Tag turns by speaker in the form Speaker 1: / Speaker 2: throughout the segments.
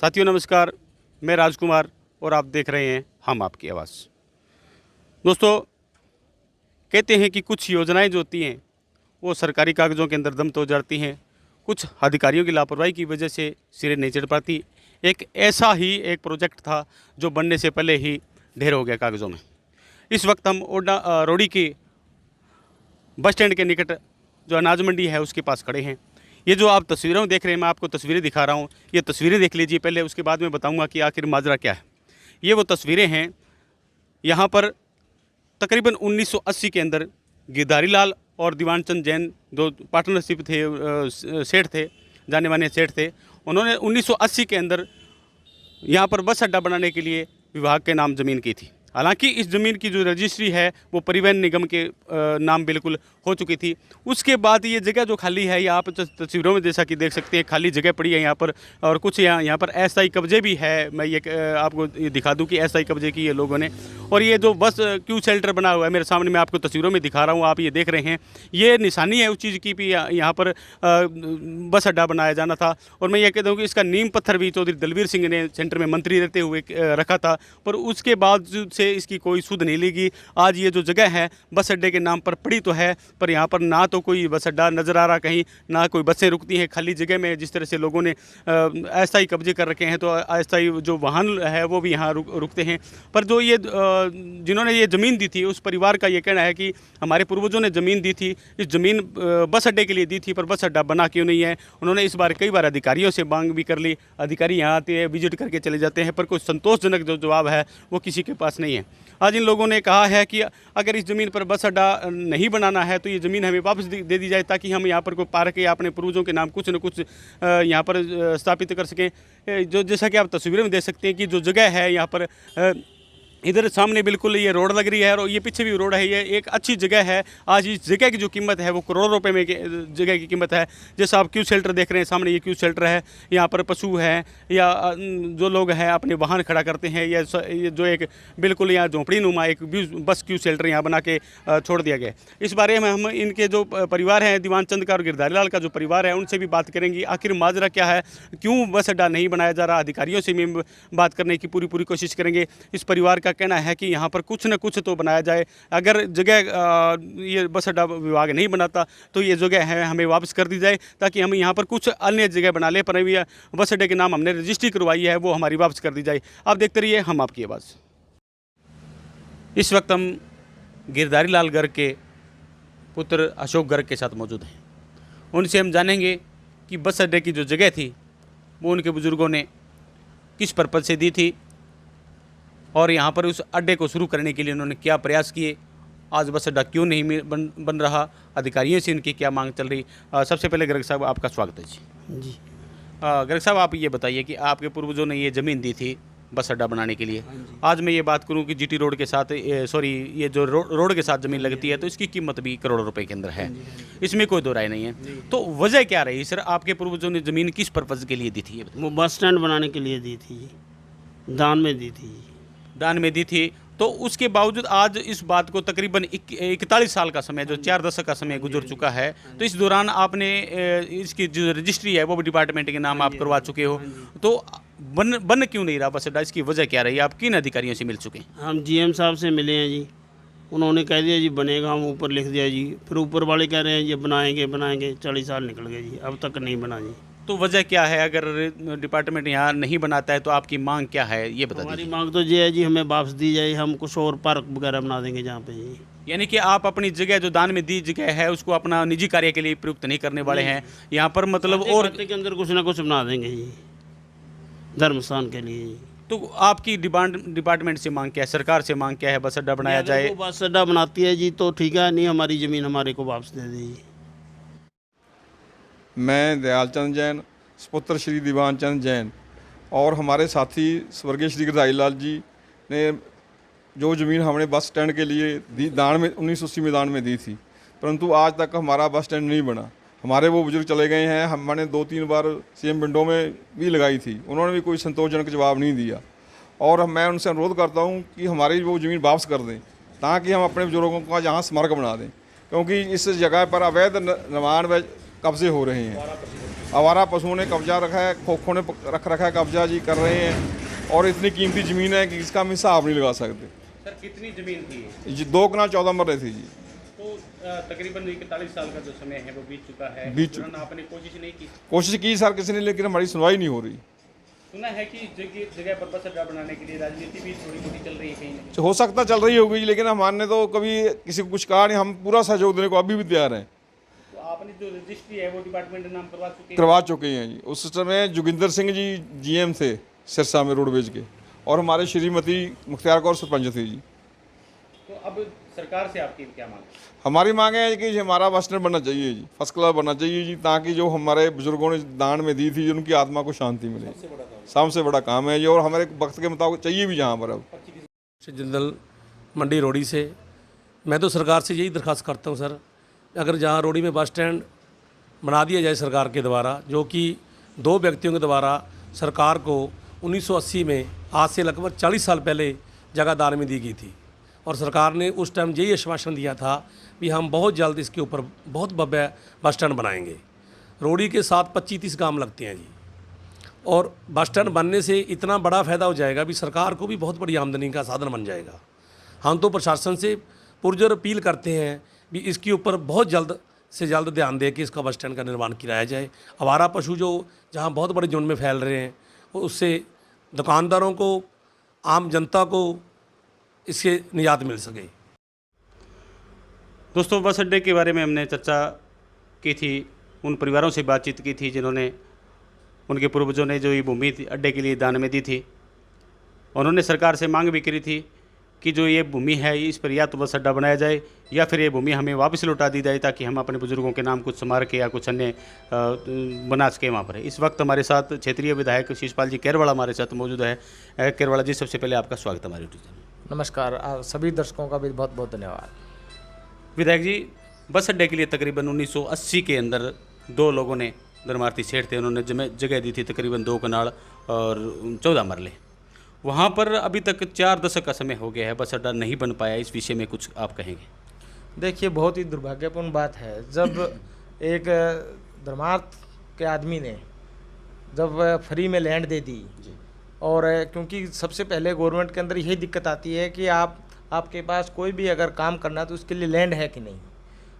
Speaker 1: साथियों नमस्कार, मैं राजकुमार और आप देख रहे हैं हम आपकी आवाज़। दोस्तों, कहते हैं कि कुछ योजनाएं जो होती हैं वो सरकारी कागज़ों के अंदर दम तो जाती हैं, कुछ अधिकारियों की लापरवाही की वजह से सिरे नहीं चढ़ पाती। एक ऐसा ही एक प्रोजेक्ट था जो बनने से पहले ही ढेर हो गया कागज़ों में। इस वक्त हम रोड़ी के बस स्टैंड के निकट जो अनाज मंडी है उसके पास खड़े हैं। ये जो आप तस्वीरों में देख रहे हैं, मैं आपको तस्वीरें दिखा रहा हूँ, ये तस्वीरें देख लीजिए पहले, उसके बाद मैं बताऊँगा कि आखिर माजरा क्या है। ये वो तस्वीरें हैं, यहाँ पर तकरीबन 1980 के अंदर गिरधारी लाल और दीवानचंद जैन दो पार्टनरशिप थे, सेठ थे, जाने माने सेठ थे। उन्होंने 1980 के अंदर यहाँ पर बस अड्डा बनाने के लिए विभाग के नाम ज़मीन की थी। हालांकि इस ज़मीन की जो रजिस्ट्री है वो परिवहन निगम के नाम बिल्कुल हो चुकी थी। उसके बाद ये जगह जो खाली है, ये आप तस्वीरों में जैसा कि देख सकते हैं खाली जगह पड़ी है यहाँ पर, और कुछ यहाँ पर अस्थायी कब्जे भी है। मैं ये आपको ये दिखा दूँ कि अस्थायी कब्जे की ये लोगों ने। और ये जो बस क्यू शेल्टर बना हुआ है मेरे सामने, मैं आपको तस्वीरों में दिखा रहा हूँ, आप ये देख रहे हैं, ये निशानी है उस चीज़ की भी यहाँ पर बस अड्डा बनाया जाना था। और मैं ये कहता हूँ कि इसका नींव पत्थर भी चौधरी दलबीर सिंह ने सेंटर में मंत्री रहते हुए रखा था, पर उसके बावजूद से इसकी कोई सुध नहीं लेगी। आज ये जो जगह है बस अड्डे के नाम पर पड़ी तो है, पर यहाँ पर ना तो कोई बस अड्डा नज़र आ रहा कहीं, ना कोई बसें रुकती हैं। खाली जगह में जिस तरह से लोगों ने अस्थायी कब्जे कर रखे हैं, तो अस्थायी जो वाहन है वो भी यहाँ रुकते हैं। पर जो ये जिन्होंने ये ज़मीन दी थी, उस परिवार का ये कहना है कि हमारे पूर्वजों ने ज़मीन दी थी, इस ज़मीन बस अड्डे के लिए दी थी, पर बस अड्डा बना क्यों नहीं है। उन्होंने इस बार कई बार अधिकारियों से मांग भी कर ली, अधिकारी यहाँ आते हैं, विजिट करके चले जाते हैं, पर कोई संतोषजनक जो जवाब है वो किसी के पास नहीं है। आज इन लोगों ने कहा है कि अगर इस ज़मीन पर बस अड्डा नहीं बनाना है तो ये ज़मीन हमें वापस दे दी जाए, ताकि हम यहाँ पर कोई पार्क या अपने पूर्वजों के नाम कुछ न कुछ यहाँ पर स्थापित कर सकें। जो जैसा कि आप तस्वीरों में देख सकते हैं कि जो जगह है यहाँ पर इधर सामने बिल्कुल ये रोड लग रही है, और ये पीछे भी रोड है, ये एक अच्छी जगह है। आज इस जगह की जो कीमत है वो करोड़ों रुपए में जगह की कीमत है। जैसा आप क्यू शेल्टर देख रहे हैं सामने, ये क्यू शेल्टर है, यहाँ पर पशु हैं या जो लोग हैं अपने वाहन खड़ा करते हैं, ये जो एक बिल्कुल यहाँ झोंपड़ी नुमा एक बस क्यू शेल्टर यहाँ बना के छोड़ दिया गया। इस बारे में हम इनके जो परिवार हैं, दीवानचंद का और गिरधारी लाल का जो परिवार है, उनसे भी बात करेंगे। आखिर माजरा क्या है, क्यों बस अड्डा नहीं बनाया जा रहा, अधिकारियों से भी बात करने की पूरी कोशिश करेंगे। इस परिवार का कहना है कि यहाँ पर कुछ न कुछ तो बनाया जाए। अगर जगह ये बस अड्डा विभाग नहीं बनाता तो ये जगह है हमें वापस कर दी जाए, ताकि हम यहाँ पर कुछ अन्य जगह बना ले। पर बस अड्डे के नाम हमने रजिस्ट्री करवाई है, वो हमारी वापस कर दी जाए। आप देखते रहिए हम आपकी आवाज़। इस वक्त हम गिरधारी लाल गर्ग के पुत्र अशोक गर्ग के साथ मौजूद हैं। उनसे हम जानेंगे कि बस अड्डे की जो जगह थी वो उनके बुज़ुर्गों ने किस पर्पज़ से दी थी, और यहाँ पर उस अड्डे को शुरू करने के लिए उन्होंने क्या प्रयास किए। आज बस अड्डा क्यों नहीं बन रहा, अधिकारियों से उनकी क्या मांग चल रही। सबसे पहले गर्ग साहब आपका स्वागत है जी। गर्ग साहब, आप ये बताइए कि आपके पूर्वजों ने ये ज़मीन दी थी बस अड्डा बनाने के लिए। आज मैं ये बात करूं कि जीटी रोड के साथ ये जो रोड के साथ ज़मीन लगती है तो इसकी कीमत भी करोड़ों रुपए के अंदर है, इसमें कोई दो राय नहीं है। तो वजह क्या रही सर, आपके पूर्वजों ने ज़मीन किस पर्पज़ के लिए दी थी?
Speaker 2: वो बस स्टैंड बनाने के लिए दी थी, दान में दी थी।
Speaker 1: तो उसके बावजूद आज इस बात को तकरीबन 41 साल का समय, जो 4 दशक का समय गुजर चुका है, तो इस दौरान आपने इसकी जो रजिस्ट्री है वो भी डिपार्टमेंट के नाम आप करवा चुके हो, तो बन क्यों नहीं रहा बस अड्डा, इसकी वजह क्या रही? आप किन अधिकारियों से मिल चुके हैं?
Speaker 2: हम जीएम साहब से मिले हैं जी, उन्होंने कह दिया जी बनेगा, हम ऊपर लिख दिया जी, फिर ऊपर वाले कह रहे हैं ये बनाएंगे 40 साल निकल गए जी, अब तक नहीं बना जी।
Speaker 1: तो वजह क्या है? अगर डिपार्टमेंट यहाँ नहीं बनाता है तो आपकी मांग क्या है, ये बता दीजिए।
Speaker 2: हमारी मांग तो ये है जी, हमें वापस दी जाए, हम कुछ और पार्क वगैरह बना देंगे जहाँ पे जी।
Speaker 1: यानी कि आप अपनी जगह जो दान में दी जगह है उसको अपना निजी कार्य के लिए प्रयुक्त नहीं करने वाले हैं यहाँ पर, मतलब और
Speaker 2: के अंदर कुछ ना कुछ बना देंगे जी, धर्म स्थान के लिए जी।
Speaker 1: तो आपकी डिपार्टमेंट से मांग क्या है, सरकार से मांग क्या है? बस अड्डा बनाया जाए।
Speaker 2: वो बस अड्डा बनाती है जी तो ठीक है, नहीं हमारी ज़मीन हमारे को वापस दे दीजिए।
Speaker 3: मैं दयालचंद जैन, सुपुत्र श्री दीवानचंद जैन, और हमारे साथी स्वर्गीय श्री गिरधारी लाल जी ने जो ज़मीन हमने बस स्टैंड के लिए दी, दान में 1980 में दान में दी थी, परंतु आज तक हमारा बस स्टैंड नहीं बना। हमारे वो बुजुर्ग चले गए हैं, हमने 2-3 बार सीएम विंडो में भी लगाई थी, उन्होंने भी कोई संतोषजनक जवाब नहीं दिया। और मैं उनसे अनुरोध करता हूँ कि हमारी वो ज़मीन वापस कर दें, ताकि हम अपने बुजुर्गों का जहाँ स्मारक बना दें, क्योंकि इस जगह पर अवैध निर्माण व कब्जे हो रहे हैं। आवारा पशुओं ने कब्जा रखा है, खोखों ने रख रखा है कब्जा जी, कर रहे हैं। और इतनी कीमती ज़मीन है कि इसका हम हिसाब नहीं लगा सकते।
Speaker 1: सर कितनी ज़मीन थी ये?
Speaker 3: जी 2 कनाल 14 मरले थी जी।
Speaker 1: तो तकरीबन 41 साल का जो समय है वो बीत चुका है।
Speaker 3: बीत चुका।
Speaker 1: तुरंत आपने कोशिश नहीं की?
Speaker 3: कोशिश की सर किसी ने, लेकिन हमारी सुनवाई नहीं हो रही।
Speaker 1: सुना है कि जगह जगह पर बस अड्डा बनाने के लिए राजनीति भी थोड़ी मोटी चल रही है कहीं ना कहीं।
Speaker 3: हो सकता चल रही होगी, लेकिन हमारे तो कभी किसी को कुछ कहा नहीं। हम पूरा सहयोग देने को अभी भी तैयार हैं।
Speaker 1: तो आपने जो रजिस्ट्री है वो डिपार्टमेंट नाम
Speaker 3: करवा चुके हैं जी। उस समय जोगिंदर सिंह जी GM थे सिरसा में रोडवेज के, और हमारे श्रीमती मुख्तियार कौर सरपंच थी जी।
Speaker 1: तो अब सरकार से आपकी क्या मांग है?
Speaker 3: हमारी मांग है कि हमारा बस स्टैंड बनना चाहिए जी, फर्स्ट क्लास बनना चाहिए जी, ताकि जो हमारे बुजुर्गों ने दान में दी थी उनकी आत्मा को शांति मिले। सबसे बड़ा काम है ये, और हमारे वक्त के मुताबिक चाहिए भी जहाँ पर। अब
Speaker 4: जिंदल मंडी रोड़ी से मैं तो सरकार से यही दरख्वास्त करता हूँ सर, अगर जहाँ रोड़ी में बस स्टैंड बना दिया जाए सरकार के द्वारा, जो कि 2 व्यक्तियों के द्वारा सरकार को 1980 में, आज से लगभग 40 साल पहले जगह दान में दी गई थी, और सरकार ने उस टाइम यही आश्वासन दिया था कि हम बहुत जल्द इसके ऊपर बहुत भव्य बस स्टैंड बनाएंगे। रोड़ी के साथ 25-30 गांव लगते हैं जी, और बस स्टैंड बनने से इतना बड़ा फ़ायदा हो जाएगा भी सरकार को भी बहुत बड़ी आमदनी का साधन बन जाएगा। हम तो प्रशासन से पुरजोर अपील करते हैं भी इसके ऊपर बहुत जल्द से जल्द ध्यान दे कि इसका बस स्टैंड का निर्माण किया जाए। आवारा पशु जो जहाँ बहुत बड़े झुंड में फैल रहे हैं, उससे दुकानदारों को, आम जनता को इससे निजात मिल सके।
Speaker 1: दोस्तों, बस अड्डे के बारे में हमने चर्चा की थी, उन परिवारों से बातचीत की थी जिन्होंने, उनके पूर्वजों ने जो ये भूमि अड्डे के लिए दान में दी थी। उन्होंने सरकार से मांग भी करी थी कि जो ये भूमि है इस पर या तो बस अड्डा बनाया जाए या फिर ये भूमि हमें वापस लौटा दी जाए, ताकि हम अपने बुजुर्गों के नाम कुछ स्मारक के या कुछ अन्य बना सके वहाँ पर। इस वक्त हमारे साथ क्षेत्रीय विधायक शिषपाल जी कैरवाड़ा हमारे साथ मौजूद है। कैरवाड़ा जी, सबसे पहले आपका स्वागत है हमारे यूट्यूब चैनल।
Speaker 5: नमस्कार, सभी दर्शकों का भी बहुत बहुत धन्यवाद।
Speaker 1: विधायक जी, बस अड्डे के लिए तकरीबन 1980 के अंदर 2 लोगों ने, धर्मार्थी सेठ थे, उन्होंने जगह दी थी तकरीबन 2 कनाल और 14 मरले। वहाँ पर अभी तक 4 दशक का समय हो गया है, बस अड्डा नहीं बन पाया। इस विषय में कुछ आप कहेंगे?
Speaker 5: देखिए, बहुत ही दुर्भाग्यपूर्ण बात है जब एक धर्मार्थ के आदमी ने जब फ्री में लैंड दे दी, और क्योंकि सबसे पहले गवर्नमेंट के अंदर यही दिक्कत आती है कि आपके पास कोई भी अगर काम करना है तो उसके लिए लैंड है कि नहीं।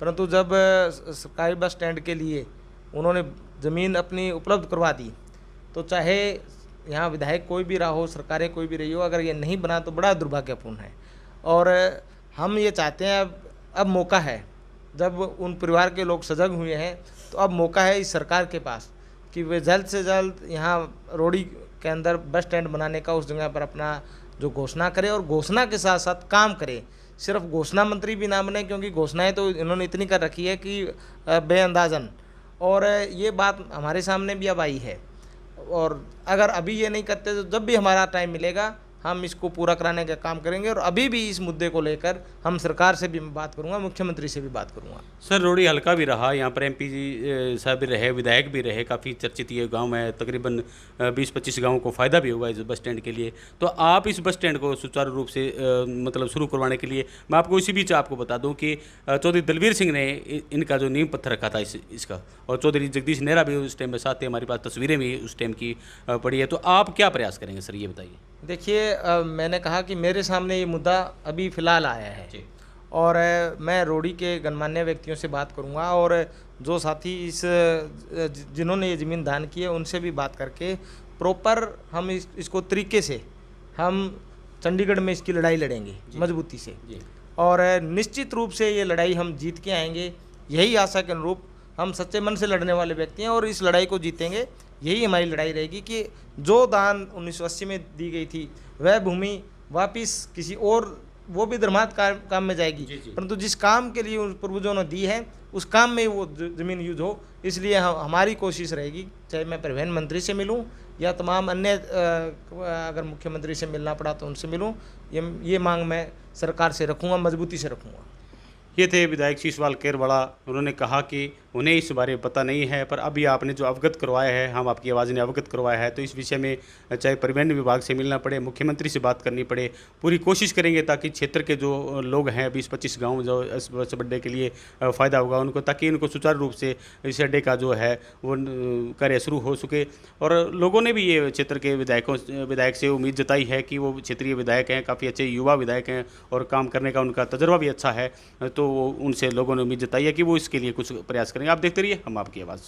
Speaker 5: परंतु जब सरकारी बस स्टैंड के लिए उन्होंने ज़मीन अपनी उपलब्ध करवा दी, तो चाहे यहाँ विधायक कोई भी रहा हो, सरकारें कोई भी रही हो, अगर ये नहीं बना तो बड़ा दुर्भाग्यपूर्ण है। और हम ये चाहते हैं अब मौका है, जब उन परिवार के लोग सजग हुए हैं तो अब मौका है इस सरकार के पास कि वे जल्द से जल्द यहाँ रोड़ी के अंदर बस स्टैंड बनाने का उस जगह पर अपना जो घोषणा करे, और घोषणा के साथ साथ काम करे। सिर्फ घोषणा मंत्री भी ना बने, क्योंकि घोषणाएं तो इन्होंने इतनी कर रखी है कि बेअंदाजन, और ये बात हमारे सामने भी अब आई है। और अगर अभी ये नहीं करते तो जब भी हमारा टाइम मिलेगा हम इसको पूरा कराने का काम करेंगे। और अभी भी इस मुद्दे को लेकर हम सरकार से भी बात करूंगा, मुख्यमंत्री से भी बात करूंगा।
Speaker 1: सर, रोड़ी हल्का भी रहा, यहाँ पर MP जी साहब भी रहे, विधायक भी रहे, काफ़ी चर्चित ये गांव है, तकरीबन 20-25 गांवों को फ़ायदा भी होगा इस बस स्टैंड के लिए। तो आप इस बस स्टैंड को सुचारू रूप से मतलब शुरू करवाने के लिए, मैं आपको इसी बीच आपको बता दूं कि चौधरी दलवीर सिंह ने इनका जो नींव पत्थर रखा था इसका, और चौधरी जगदीश नेहरा भी उस टाइम में साथ थे, हमारे पास तस्वीरें भी उस टाइम की पड़ी है। तो आप क्या प्रयास करेंगे सर, ये बताइए।
Speaker 5: देखिए, मैंने कहा कि मेरे सामने ये मुद्दा अभी फ़िलहाल आया है, और मैं रोड़ी के गणमान्य व्यक्तियों से बात करूंगा, और जो साथी जिन्होंने ये ज़मीन दान की है उनसे भी बात करके प्रॉपर हम इसको तरीके से हम चंडीगढ़ में इसकी लड़ाई लड़ेंगे मजबूती से, और निश्चित रूप से ये लड़ाई हम जीत के आएंगे। यही आशा के अनुरूप हम सच्चे मन से लड़ने वाले व्यक्ति हैं, और इस लड़ाई को जीतेंगे। यही हमारी लड़ाई रहेगी कि जो दान 1980 में दी गई थी वह भूमि वापस किसी और, वो भी धर्मार्थ काम में जाएगी, परंतु जिस काम के लिए उन पूर्वजों ने दी है उस काम में वो ज़मीन यूज हो। इसलिए हमारी कोशिश रहेगी, चाहे मैं परिवहन मंत्री से मिलूं या तमाम अन्य अगर मुख्यमंत्री से मिलना पड़ा तो उनसे मिलूं, ये मांग मैं सरकार से रखूँगा, मजबूती से रखूँगा।
Speaker 1: ये थे विधायक शिषपाल कैरवाड़ा। उन्होंने कहा कि उन्हें इस बारे में पता नहीं है। पर अभी आपने जो अवगत करवाया है, हम आपकी आवाज़ ने अवगत करवाया है, तो इस विषय में चाहे परिवहन विभाग से मिलना पड़े, मुख्यमंत्री से बात करनी पड़े, पूरी कोशिश करेंगे ताकि क्षेत्र के जो लोग हैं 20-25 गाँव जो इस बस अड्डे के लिए फ़ायदा होगा उनको, ताकि उनको सुचारू रूप से इस अड्डे का जो है वो कार्य शुरू हो सके। और लोगों ने भी ये क्षेत्र के विधायक से उम्मीद जताई है कि वो क्षेत्रीय विधायक हैं, काफ़ी अच्छे युवा विधायक हैं और काम करने का उनका तजर्बा भी अच्छा है, तो उनसे लोगों ने उम्मीद जताई है कि वो इसके लिए कुछ प्रयास करेंगे। आप देखते रहिए हम आपकी आवाज़।